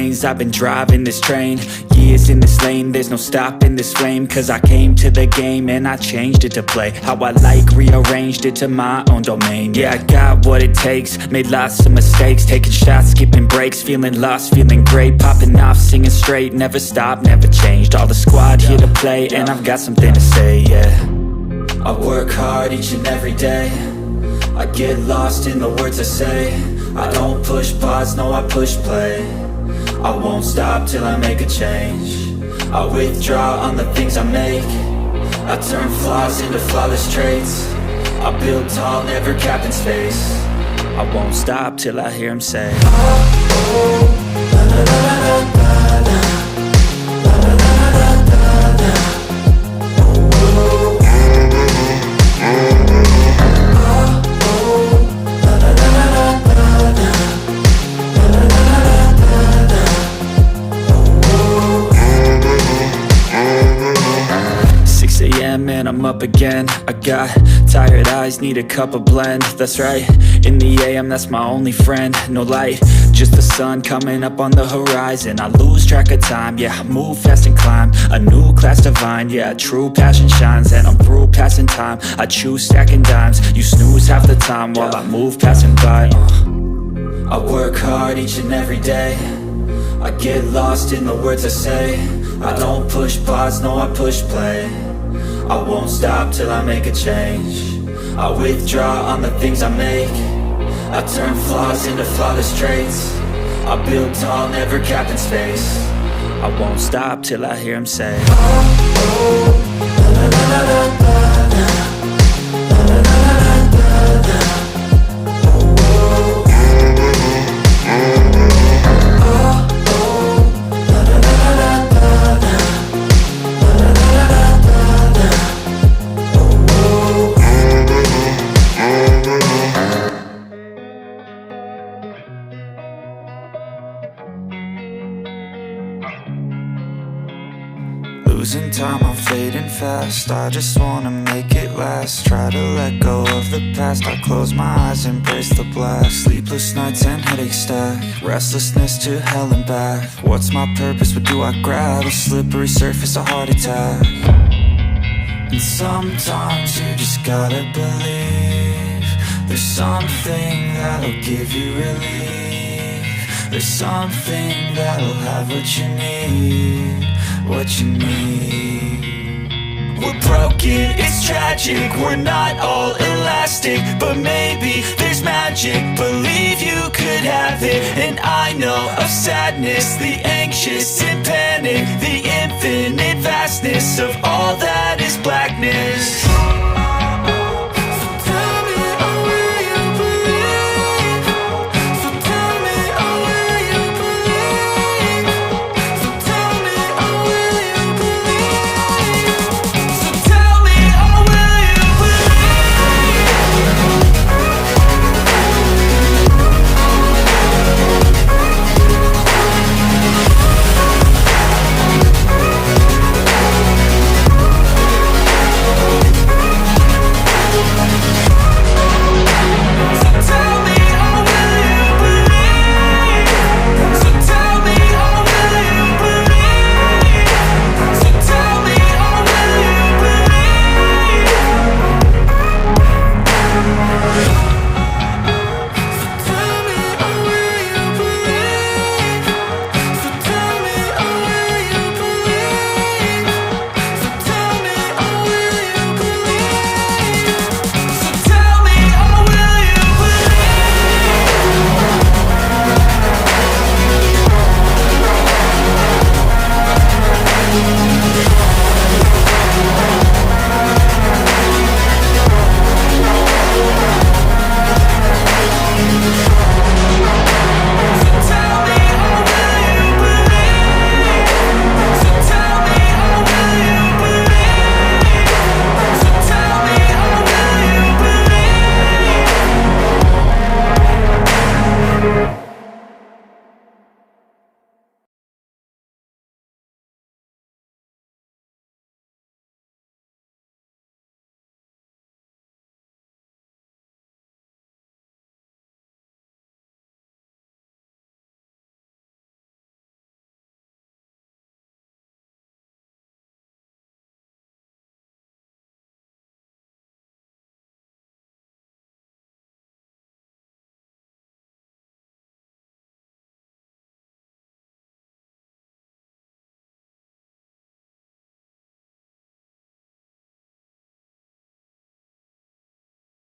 lanes, I've been driving this train. Years in this lane, there's no stopping this flame. Cause I came to the game and I changed it to play how I like, rearranged it to my own domain. Yeah, I got what it takes, made lots of mistakes, taking shots, skipping breaks, feeling lost, feeling great, popping off, singing straight, never stopped, never changed. All the squad here to play, and I've got something to say, yeah. I work hard each and every day, I get lost in the words I say. I don't push pause, no I push play. I won't stop till I make a change. I withdraw on the things I make. I turn flaws into flawless traits. I build tall, never capped in space. I won't stop till I hear him say, oh, oh, la, la, la, la, la, la, la, la, la, la, la, la. And I'm up again. I got tired eyes, need a cup of blend. That's right, in the AM, that's my only friend. No light, just the sun coming up on the horizon. I lose track of time, yeah, I move fast and climb a new class divine, yeah, true passion shines. And I'm through passing time, I choose stacking dimes. You snooze half the time while I move passing by. I work hard each and every day, I get lost in the words I say. I don't push pause, no I push play. I won't stop till I make a change. I withdraw on the things I make. I turn flaws into flawless traits. I build tall, never capped in space. I won't stop till I hear him say, oh, oh, la, la, la, la, la, la, la, la, la, la, la, la. Losing time, I'm fading fast. I just wanna make it last. Try to let go of the past. I close my eyes, embrace the blast. Sleepless nights and headaches stack. Restlessness to hell and back. What's my purpose, what do I grab? A slippery surface, a heart attack. And sometimes you just gotta believe there's something that'll give you relief. There's something that'll have what you need, what you need. We're broken, it's tragic, we're not all elastic, but maybe there's magic, believe you could have it. And I know of sadness, the anxious and panic, the infinite vastness of all